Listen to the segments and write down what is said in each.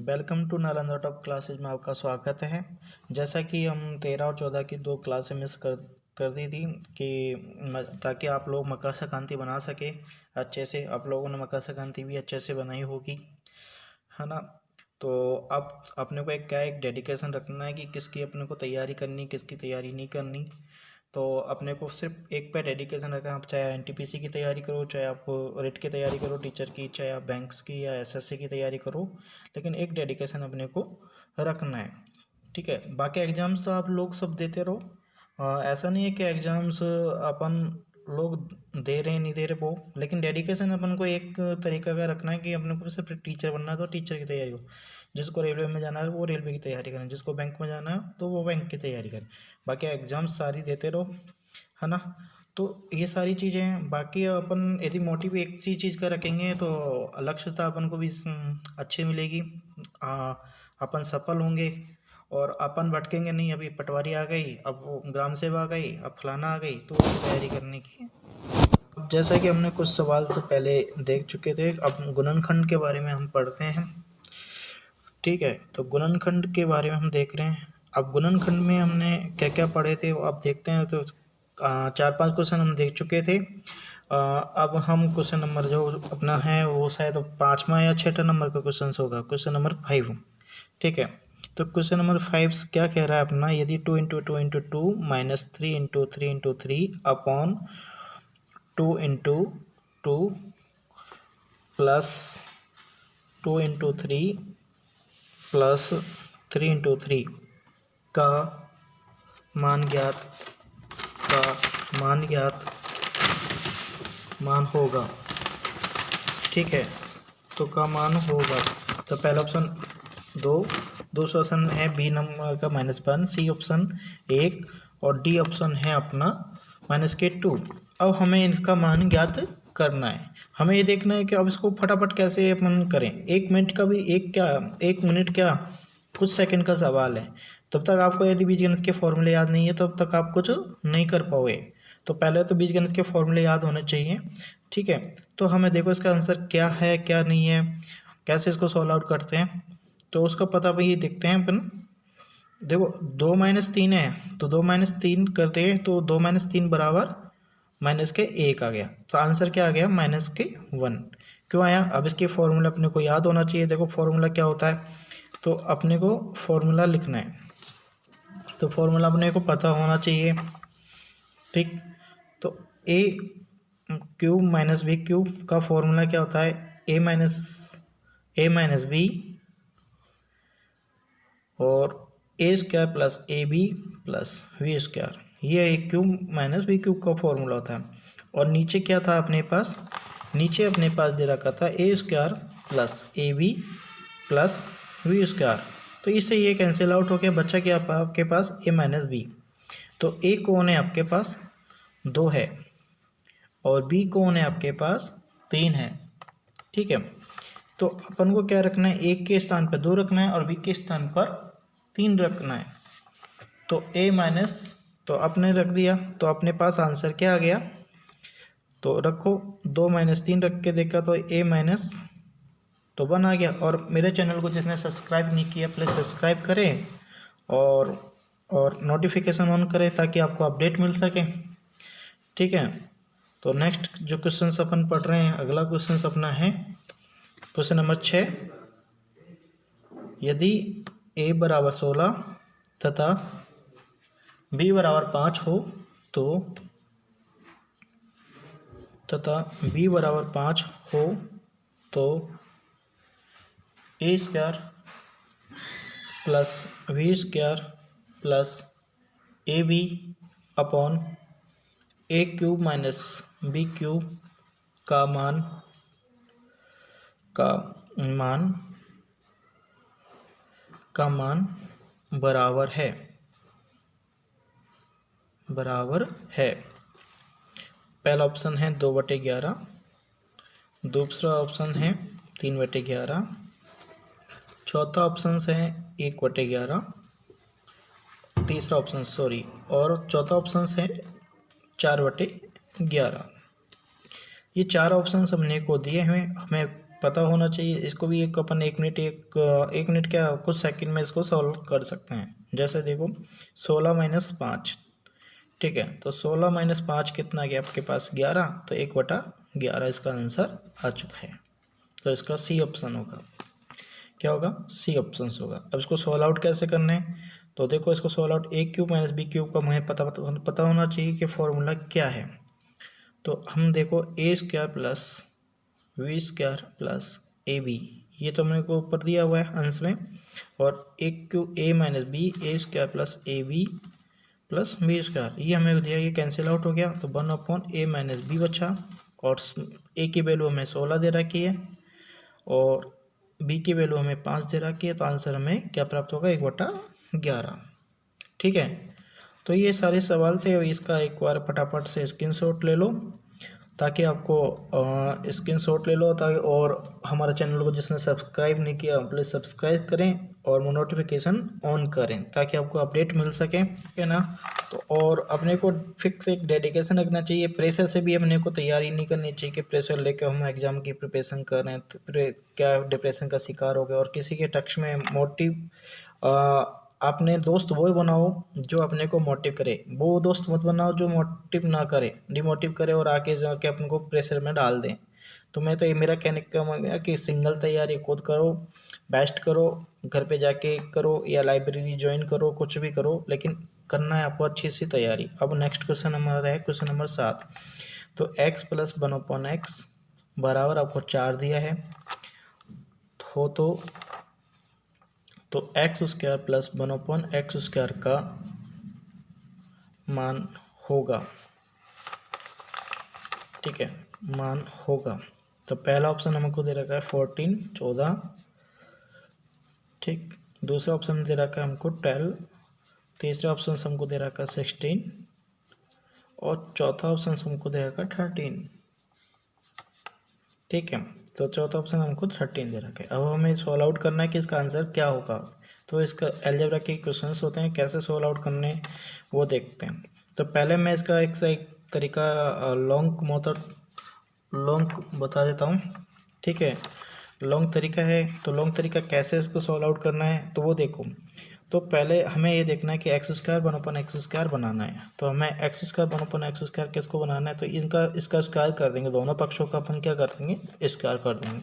Welcome to Nalanda top classes में आपका स्वागत है। जैसा कि हम 13 और 14 की 2 क्लासें मिस कर दी थी कि ताकि आप लोग मकर संक्रांति बना सके अच्छे से। आप लोगों ने मकर संक्रांति भी अच्छे से बनाई होगी, है ना। तो अब अपने को एक डेडिकेशन रखना है कि किसकी अपने को तैयारी करनी, किसकी तैयारी नहीं करनी। तो अपने को सिर्फ एक पे डेडिकेशन रखना। आप चाहे एनटीपीसी की तैयारी करो, चाहे आप रिट की तैयारी करो टीचर की, चाहे आप बैंक्स की या एसएससी की तैयारी करो, लेकिन एक डेडिकेशन अपने को रखना है, ठीक है। बाकी एग्जाम्स तो आप लोग सब देते रहो। ऐसा नहीं है कि एग्जाम्स अपन लोग दे रहे नहीं दे रहे वो, लेकिन डेडिकेशन अपन को एक तरीका का रखना है कि अपने को सिर्फ टीचर बनना है तो टीचर की तैयारी हो। जिसको रेलवे में जाना है वो रेलवे की तैयारी करें, जिसको बैंक में जाना है तो वो बैंक की तैयारी करें। बाकी एग्जाम्स सारी देते रहो, है ना। तो ये सारी चीज़ें हैं। बाकी अपन यदि मोटिव एक चीज़ का रखेंगे तो लक्ष्यता अपन को भी अच्छी मिलेगी। अपन सफल होंगे और अपन भटकेंगे नहीं। अभी पटवारी आ गई, अब वो ग्राम सेवा आ गई, अब फलाना आ गई, तो उसकी तैयारी करने की। अब जैसा कि हमने कुछ सवाल से पहले देख चुके थे, अब गुणनखंड के बारे में हम पढ़ते हैं, ठीक है। तो गुणनखंड के बारे में हम देख रहे हैं। अब गुणनखंड में हमने क्या क्या पढ़े थे वो आप देखते हैं। तो 4-5 क्वेश्चन हम देख चुके थे। अब हम क्वेश्चन नंबर जो अपना है वो शायद 5वां या 6वां नंबर का क्वेश्चन होगा, क्वेश्चन नंबर 5, ठीक है। तो क्वेश्चन नंबर 5 क्या कह रहा है अपना, यदि 2 × 2 × 2 - 3 × 3 × 3 अपॉन 2 × 2 प्लस 2 × 3 प्लस 3 × 3 का मान होगा, ठीक है। तो का मान होगा, तो पहला ऑप्शन 2 ऑप्शन है, बी नंबर का -1, सी ऑप्शन 1 और डी ऑप्शन है अपना -2। अब हमें इनका मान ज्ञात करना है। हमें ये देखना है कि अब इसको फटाफट कैसे अपन करें। 1 मिनट का भी 1 मिनट क्या कुछ सेकंड का सवाल है। तब तक आपको यदि बीजगणित के फॉर्मूले याद नहीं है तब तक आप कुछ नहीं कर पाओगे। तो पहले तो बीजगणित के फॉर्मूले याद होने चाहिए, ठीक है। तो हमें देखो इसका आंसर क्या है क्या नहीं है, कैसे इसको सॉल्व आउट करते हैं, तो उसका पता भी देखते हैं अपन। देखो 2 - 3 है, तो 2 - 3 करते हैं तो 2 - 3 बराबर -1 आ गया। तो आंसर क्या आ गया, -1। क्यों आया, अब इसके फॉर्मूला अपने को याद होना चाहिए। देखो फॉर्मूला क्या होता है, तो अपने को फॉर्मूला लिखना है, तो फॉर्मूला अपने को पता होना चाहिए, ठीक। तो a cube minus b cube का फॉर्मूला क्या होता है, a माइनस बी और a² plus A B plus v²। ये a cube minus b cube का फॉर्मूला होता है। और नीचे क्या था अपने पास, नीचे अपने पास दे रखा था a² plus A B plus v²। तो इससे ये कैंसिल आउट हो गया, बच्चा क्या आपके पास a माइनस बी। तो a कौन है आपके पास, 2 है, और b कौन है आपके पास, 3 है, ठीक है। तो अपन को क्या रखना है, a के स्थान पर 2 रखना है और b के स्थान पर 3 रखना है। तो a माइनस, तो आपने रख दिया, तो अपने पास आंसर क्या आ गया, तो रखो 2 - 3 रख के देखा तो a माइनस तो 1 आ गया। और मेरे चैनल को जिसने सब्सक्राइब नहीं किया प्लीज़ सब्सक्राइब करें और नोटिफिकेशन ऑन करें ताकि आपको अपडेट मिल सके, ठीक है। तो नेक्स्ट जो क्वेश्चन अपन पढ़ रहे हैं, अगला क्वेश्चन अपना है क्वेश्चन नंबर 6। यदि a बराबर 16 तथा b बराबर 5 हो तो a² plus v² plus ab upon a³ minus b³ का मान बराबर है। पहला ऑप्शन है 2/11, दूसरा ऑप्शन है 3/11, चौथा ऑप्शन है 1/11, तीसरा ऑप्शन और चौथा ऑप्शन है 4/11। ये 4 ऑप्शन हमने को दिए हैं, हमें पता होना चाहिए। इसको भी एक अपन 1 मिनट क्या कुछ सेकंड में इसको सॉल्व कर सकते हैं। जैसे देखो 16 - 5, ठीक है, तो 16 - 5 कितना गया आपके पास 11, तो 1/11 इसका आंसर आ चुका है। तो इसका सी ऑप्शन होगा। क्या होगा? सी ऑप्शन होगा। अब इसको सॉल्व आउट कैसे करना है? तो देखो इसको सॉल्व आउट a³ - b³ का मुझे पता होना चाहिए कि फॉर्मूला क्या है। तो हम देखो a² + b² + ab, ये तो मेरे को ऊपर दिया हुआ है अंश में, और a - b a² + ab + b², ये हमें दिया, ये कैंसिल आउट हो गया। तो 1/a - b बचा, और a की वैल्यू हमें 16 दे रखी है और b की वैल्यू हमें 5 दे रखी है। तो आंसर हमें क्या प्राप्त होगा? 1/11। ठीक है, तो ये सारे सवाल थे। इसका एक बार फटाफट से स्क्रीनशॉट ले लो, ताकि आपको स्क्रीनशॉट ले लो, ताकि और हमारे चैनल को जिसने सब्सक्राइब नहीं किया प्लीज़ सब्सक्राइब करें और नोटिफिकेशन ऑन करें, ताकि आपको अपडेट मिल सके, ठीक है ना। तो और अपने को फिक्स एक डेडिकेशन रखना चाहिए। प्रेशर से भी अपने को तैयारी नहीं करनी चाहिए कि प्रेशर लेकर हम एग्ज़ाम की प्रिपरेशन कर रहे हैं तो क्या डिप्रेशन का शिकार हो गए। और किसी के टच में मोटिव अपने दोस्त वो बनाओ जो अपने को मोटिव करे, वो दोस्त मत बनाओ जो मोटिव ना करे, डिमोटिव करे और आके जाके अपन को प्रेशर में डाल दें। तो मैं तो ये मेरा कहने का मन है कि सिंगल तैयारी खुद करो, बेस्ट करो, घर पे जाके करो या लाइब्रेरी ज्वाइन करो, कुछ भी करो, लेकिन करना है आपको अच्छी सी तैयारी। अब नेक्स्ट क्वेश्चन हमारा है क्वेश्चन नंबर 7। तो x + 1/x बराबर आपको 4 दिया है, तो x² + 1/x² का मान होगा, ठीक है, मान होगा। तो पहला ऑप्शन हमको दे रखा है 14 ठीक, दूसरा ऑप्शन दे रखा है हमको 12, तीसरा ऑप्शन हमको दे रखा है 16 और चौथा ऑप्शन हमको दे रखा है 13, ठीक है। तो चौथा ऑप्शन हमको 13 दे रखा है। अब हमें सॉल्व आउट करना है कि इसका आंसर क्या होगा। तो इसका अलजेब्रा के क्वेश्चंस होते हैं, कैसे सॉल्व आउट करने वो देखते हैं। तो पहले मैं इसका एक तरीका लॉन्ग बता देता हूँ, ठीक है। लॉन्ग तरीका है, तो लॉन्ग तरीका कैसे इसको सॉल्व आउट करना है तो वो देखो। तो पहले हमें ये देखना है कि x² 1/x² बनाना है। तो हमें x² 1/x² किसको बनाना है? तो इसका स्क्वायर कर देंगे, दोनों पक्षों का अपन क्या कर देंगे? स्क्वायर कर देंगे।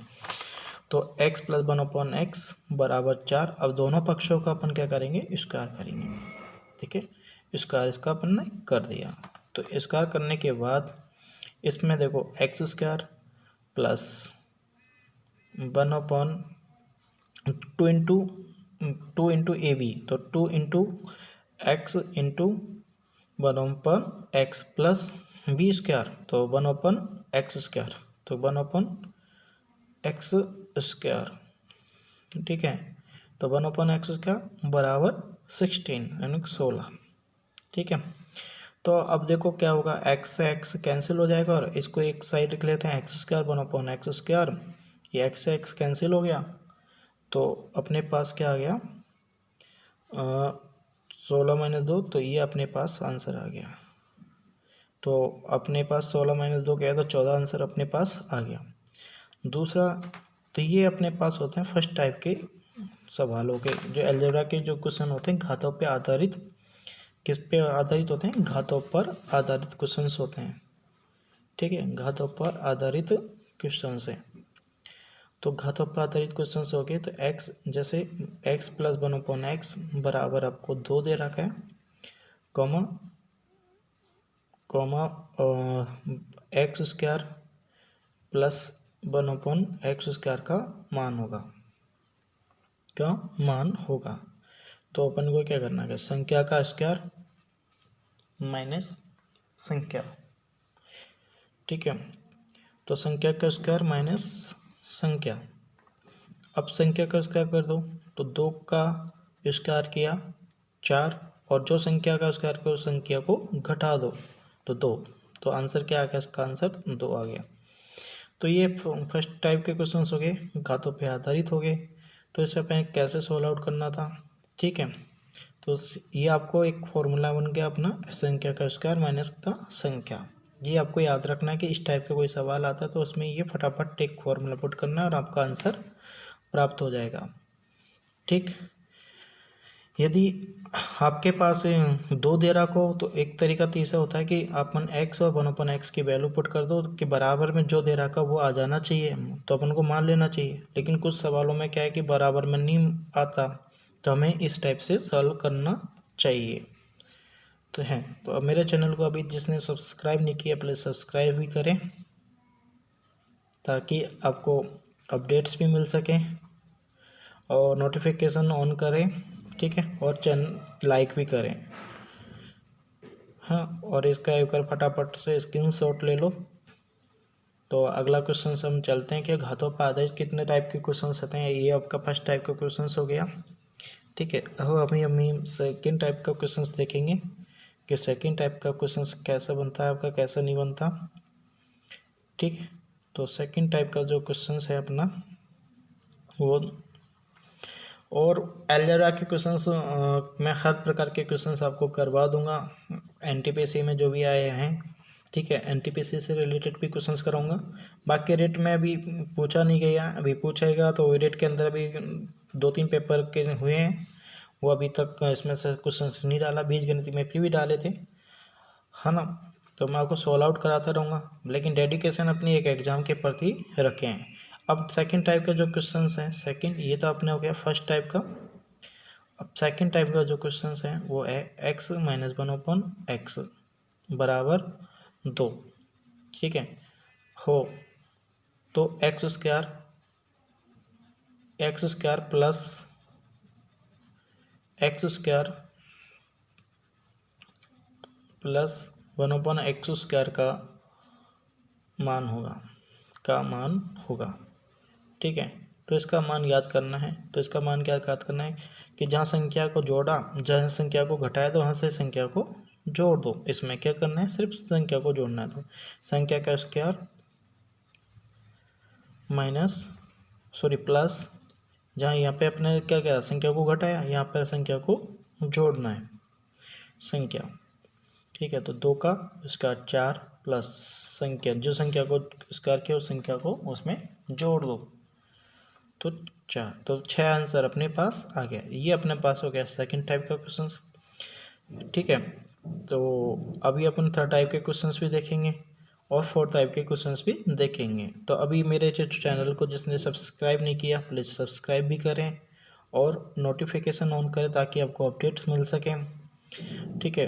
तो x + 1/x बराबर 4। अब दोनों पक्षों का अपन क्या करेंगे? स्क्वायर करेंगे, ठीक है। स्क्वायर इसका अपन ने कर दिया। तो स्क्वायर करने के बाद इसमें देखो x² + 2 इंटू ए बी, तो 2 into x into 1/x plus b², तो 1/x², तो 1/x², ठीक है। तो 1/x² बराबर 16 यानी 16, ठीक है। तो अब देखो क्या होगा, x से x कैंसिल हो जाएगा और इसको एक साइड रख लेते हैं x², 1/x², ये x से x कैंसिल हो गया। तो अपने पास क्या आ गया? 16 - 2, तो ये अपने पास आंसर आ गया। तो अपने पास 16 - 2 क्या है? तो 14 आंसर अपने पास आ गया। दूसरा, तो ये अपने पास होते हैं फर्स्ट टाइप के सवालों के, जो अलजेब्रा के जो क्वेश्चन होते हैं घातों पे आधारित, किस पे आधारित होते हैं? घातों पर आधारित क्वेश्चंस होते हैं, ठीक है। घातों पर आधारित क्वेश्चन है। तो घातों पर आधारित क्वेश्चन हो गए। तो x, जैसे x + 1/x बराबर आपको 2 दे रखा है, कॉमा x² + 1/x² का मान होगा। तो अपन को क्या करना है? संख्या का स्क्वायर माइनस संख्या, ठीक है। तो संख्या का स्क्वायर माइनस संख्या। अब संख्या का स्क्वायर कर दो, तो 2 का स्क्वायर किया 4, और जो संख्या का स्क्वायर किया उस संख्या को घटा दो तो 2। तो आंसर क्या आ गया? इसका आंसर 2 आ गया। तो ये फर्स्ट टाइप के क्वेश्चंस हो गए, घातों पे आधारित हो गए। तो इसे अपन कैसे सोल्व आउट करना था, ठीक है। तो ये आपको एक फॉर्मूला बन गया अपना, संख्या का स्क्वायर माइनस का संख्या, ये आपको याद रखना है कि इस टाइप का कोई सवाल आता है तो उसमें ये फटाफट एक फॉर्मूला पुट करना है और आपका आंसर प्राप्त हो जाएगा। ठीक, यदि आपके पास दो दे रखा हो तो एक तरीका तो ऐसा होता है कि अपन x और 1/x की वैल्यू पुट कर दो कि बराबर में जो दे रखा वो आ जाना चाहिए, तो अपन को मान लेना चाहिए। लेकिन कुछ सवालों में क्या है कि बराबर में नहीं आता, तो हमें इस टाइप से सॉल्व करना चाहिए। तो है, तो अब मेरे चैनल को अभी जिसने सब्सक्राइब नहीं किया प्लीज़ सब्सक्राइब भी करें ताकि आपको अपडेट्स भी मिल सकें और नोटिफिकेशन ऑन करें। ठीक है, और चैनल लाइक भी करें। हाँ, और इसका एक बार फटाफट से स्क्रीनशॉट ले लो। तो अगला क्वेश्चन से हम चलते हैं कि घातों पर आधारित कितने टाइप के क्वेश्चन आते हैं। ये आपका फर्स्ट टाइप का क्वेश्चन हो गया। ठीक है, अब हम सेकेंड टाइप का क्वेश्चन देखेंगे कि सेकेंड टाइप का क्वेश्चन कैसा बनता है आपका, कैसा नहीं बनता। ठीक, तो सेकेंड टाइप का जो क्वेश्चन है अपना वो, और अलजेब्रा के क्वेश्चंस मैं हर प्रकार के क्वेश्चंस आपको करवा दूंगा एनटीपीसी में जो भी आए हैं। ठीक है, एनटीपीसी से रिलेटेड भी क्वेश्चंस कराऊंगा। बाकी रेट में अभी पूछा नहीं गया, अभी पूछेगा तो रेट के अंदर अभी 2-3 पेपर के हुए हैं, वो अभी तक इसमें से क्वेश्चंस नहीं डाला। बीजगणित में भी डाले थे, है ना, तो मैं आपको सॉल्व आउट कराता रहूँगा, लेकिन डेडिकेशन अपनी एक एग्ज़ाम के प्रति रखें। अब सेकंड टाइप का जो क्वेश्चंस हैं, सेकंड ये तो अपने हो गया फर्स्ट टाइप का। अब सेकंड टाइप का जो क्वेश्चंस है वो है x - 1/x बराबर 2। ठीक है, हो तो x square plus x square plus 1/x² का मान होगा। ठीक है, तो इसका मान याद करना है। तो इसका मान क्या याद करना है कि जहाँ संख्या को जोड़ा, जहाँ संख्या को घटाया तो वहाँ से संख्या को जोड़ दो। इसमें क्या करना है, सिर्फ संख्या को जोड़ना है। तो संख्या का स्क्वायर प्लस, जहाँ यहाँ पे अपने क्या क्या संख्या को घटाया, यहाँ पर संख्या को जोड़ना है संख्या। ठीक है, तो 2 का स्क्वायर 4 प्लस संख्या, जो संख्या को स्क्वायर किया उस संख्या को उसमें जोड़ दो तो 4। तो 6 आंसर अपने पास आ गया। ये अपने पास हो गया सेकंड टाइप का क्वेश्चन। ठीक है, तो अभी अपन थर्ड टाइप के क्वेश्चंस भी देखेंगे और फोर्थ टाइप के क्वेश्चंस भी देखेंगे। तो अभी मेरे जो चैनल को जिसने सब्सक्राइब नहीं किया प्लीज़ सब्सक्राइब भी करें और नोटिफिकेशन ऑन करें ताकि आपको अपडेट्स मिल सकें। ठीक है,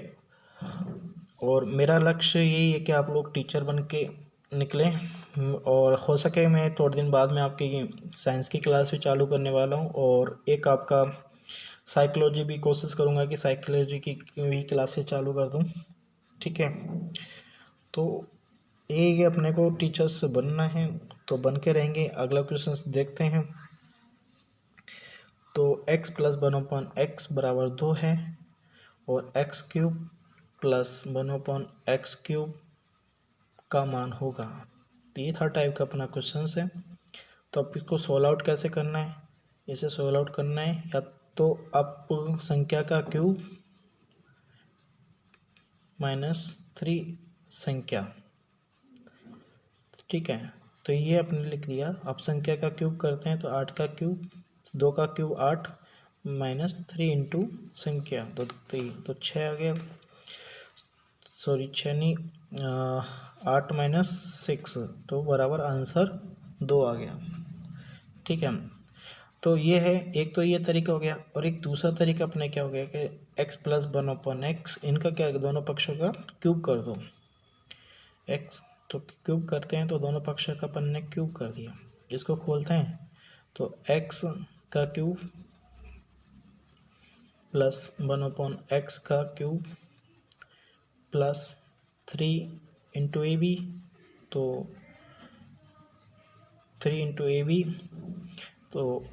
और मेरा लक्ष्य यही है कि आप लोग टीचर बन के निकलें, और हो सके मैं थोड़े दिन बाद में आपकी साइंस की क्लास भी चालू करने वाला हूँ, और एक आपका साइकोलॉजी भी कोशिश करूँगा कि साइकोलॉजी की भी क्लासेस चालू कर दूँ। ठीक है, तो ये अपने को टीचर्स बनना है तो बन के रहेंगे। अगला क्वेश्चन देखते हैं। तो x + 1/x बराबर 2 है और x³ + 1/x³ का मान होगा। तो ये थर्ड टाइप का अपना क्वेश्चन है। तो अब इसको सोल्व आउट कैसे करना है, इसे सोल्व आउट करना है या तो आप संख्या का क्यूब -3 संख्या। ठीक है, तो ये आपने लिख दिया। अब संख्या का क्यूब करते हैं तो 8 का क्यूब, 2 का क्यूब 8 -3 इंटू संख्या तो 3, तो 6 आ गया। सॉरी 6 नहीं, 8 - 6 तो बराबर आंसर 2 आ गया। ठीक है, तो ये है एक, तो ये तरीका हो गया। और एक दूसरा तरीका अपने क्या हो गया कि x + 1/x इनका क्या, दोनों पक्षों का क्यूब कर दो। x तो क्यूब करते हैं तो दोनों पक्षों का अपन ने क्यूब कर दिया। इसको खोलते हैं तो x का क्यूब प्लस 1/x का cube plus 3 into a b, तो 3 इंटू ए बी, तो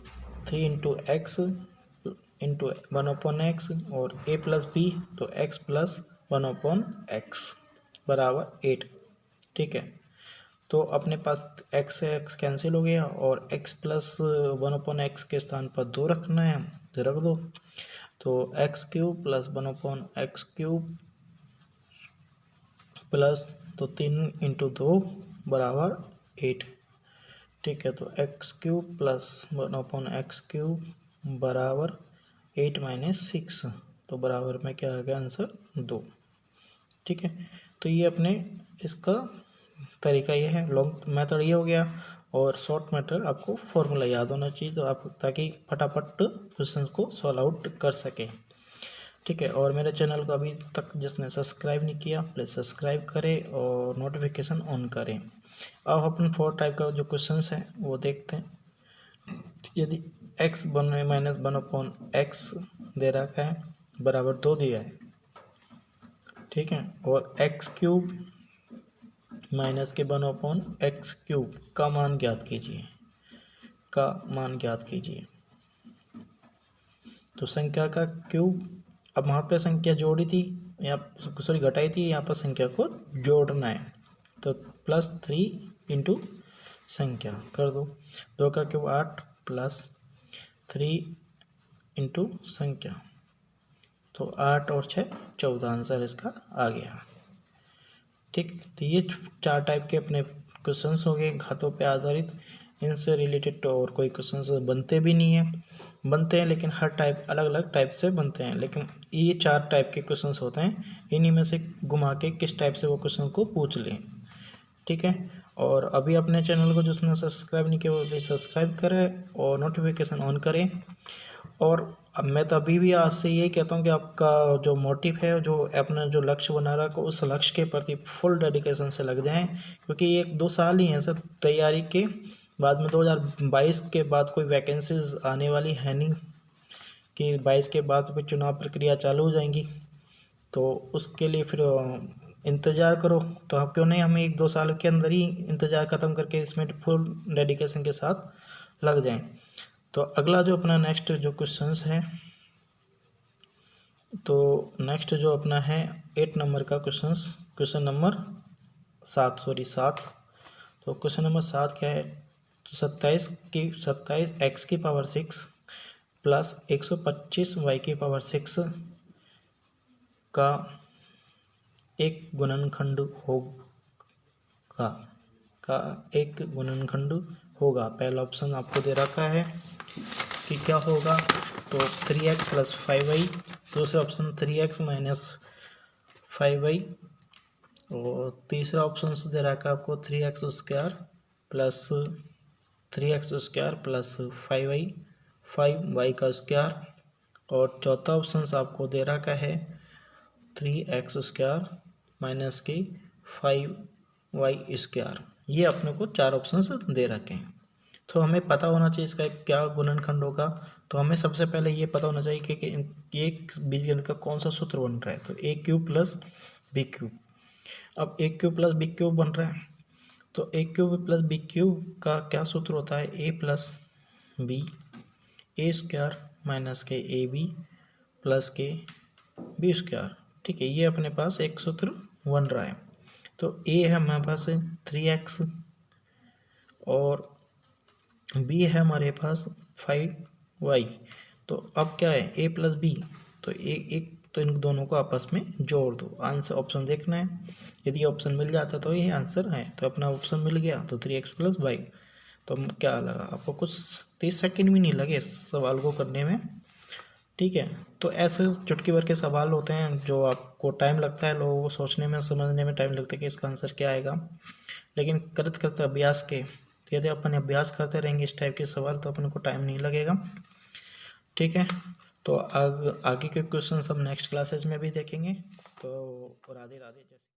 3 इंटू एक्स इंटू 1/x और a + b तो x + 1/x बराबर 8। ठीक है, तो अपने पास x से x कैंसिल हो गया और x + 1/x के स्थान पर 2 रखना है, रख दो। तो x³ + 1/x³ प्लस तो 3 इंटू 2 बराबर 8। ठीक है, तो एक्स क्यूब प्लस 1/x³ बराबर 8 माइनस 6, तो बराबर में क्या आ गया आंसर 2। ठीक है, तो ये अपने इसका तरीका ये है, लॉन्ग मेथड ये हो गया, और शॉर्ट मेथड आपको फॉर्मूला याद होना चाहिए, तो आप ताकि फटाफट क्वेश्चंस को सॉल्व आउट कर सकें। ठीक है, और मेरे चैनल को अभी तक जिसने सब्सक्राइब नहीं किया प्लीज़ सब्सक्राइब करें और नोटिफिकेशन ऑन करें। अब अपन 4 टाइप का जो क्वेश्चंस हैं वो देखते हैं। यदि x -1/x दे रखा है बराबर 2 दिया है, ठीक है, और x³ -1/x³ का मान ज्ञात कीजिए, तो संख्या का क्यूब, अब वहाँ पे संख्या जोड़ी थी, यहाँ सॉरी घटाई थी, यहाँ पर संख्या को जोड़ना है, तो +3 इंटू संख्या कर दो, 2 का क्यूब 8 प्लस 3 इंटू संख्या, तो 8 और 6 14, आंसर इसका आ गया। ठीक, तो ये 4 टाइप के अपने क्वेश्चंस हो गए घातों पे आधारित। इनसे रिलेटेड तो और कोई क्वेश्चंस बनते भी नहीं है, बनते हैं लेकिन हर टाइप अलग अलग टाइप से बनते हैं, लेकिन ये 4 टाइप के क्वेश्चंस होते हैं, इन्हीं में से घुमा के किस टाइप से वो क्वेश्चन को पूछ लें। ठीक है, और अभी अपने चैनल को जिसने सब्सक्राइब नहीं किया वो प्लीज़ सब्सक्राइब करें और नोटिफिकेशन ऑन करें। और अब मैं तो अभी भी आपसे यही कहता हूँ कि आपका जो मोटिव है, जो अपना जो लक्ष्य बना रखा है, उस लक्ष्य के प्रति फुल डेडिकेशन से लग जाएं, क्योंकि ये 1-2 साल ही हैं सर तैयारी के, बाद में 2022 के बाद कोई वैकेंसीज आने वाली है नहीं, कि 22 के बाद फिर चुनाव प्रक्रिया चालू हो जाएंगी, तो उसके लिए फिर इंतज़ार करो। तो आप क्यों नहीं, हमें 1-2 साल के अंदर ही इंतज़ार ख़त्म करके इसमें फुल डेडिकेशन के साथ लग जाएं। तो अगला जो अपना नेक्स्ट जो क्वेश्चंस है, तो नेक्स्ट जो अपना है 8 नंबर का क्वेश्चन नंबर 7। तो क्वेश्चन नंबर 7 क्या है, तो 27x⁶ प्लस 125y⁶ का एक गुणनखंड होगा। पहला ऑप्शन आपको दे रखा है कि क्या होगा, तो 3x + 5y, दूसरा ऑप्शन 3x - 5y, और तीसरा ऑप्शन दे रखा है आपको 3x² + 5y², और चौथा ऑप्शन आपको दे रखा है 3x² - 5y²। ये अपने को 4 ऑप्शंस दे रखे हैं, तो हमें पता होना चाहिए इसका क्या गुणनखंड होगा। तो हमें सबसे पहले ये पता होना चाहिए कि एक बीजगणित का कौन सा सूत्र बन रहा है, तो a³ + b³। अब a³ + b³ बन रहा है, तो a³ + b³ का क्या सूत्र होता है, a + b a² - kab + kb²। ठीक है, ये अपने पास एक सूत्र बन रहा है। तो a है हमारे पास 3x, और b है हमारे पास 5y। तो अब क्या है, a + b, तो इन दोनों को आपस में जोड़ दो, आंसर ऑप्शन देखना है, यदि ऑप्शन मिल जाता तो ये आंसर है, तो अपना ऑप्शन मिल गया, तो 3x + y। तो क्या लगा आपको, कुछ 30 सेकंड भी नहीं लगे सवाल को करने में। ठीक है, तो ऐसे चुटकी भर के सवाल होते हैं जो आपको टाइम लगता है, लोगों को सोचने में समझने में टाइम लगता है कि इसका आंसर क्या आएगा, लेकिन करते करते अभ्यास के, यदि अपन अभ्यास करते रहेंगे इस टाइप के सवाल, तो अपन को टाइम नहीं लगेगा। ठीक है, तो आगे के क्वेश्चन सब नेक्स्ट क्लासेस में भी देखेंगे। तो राधे राधे।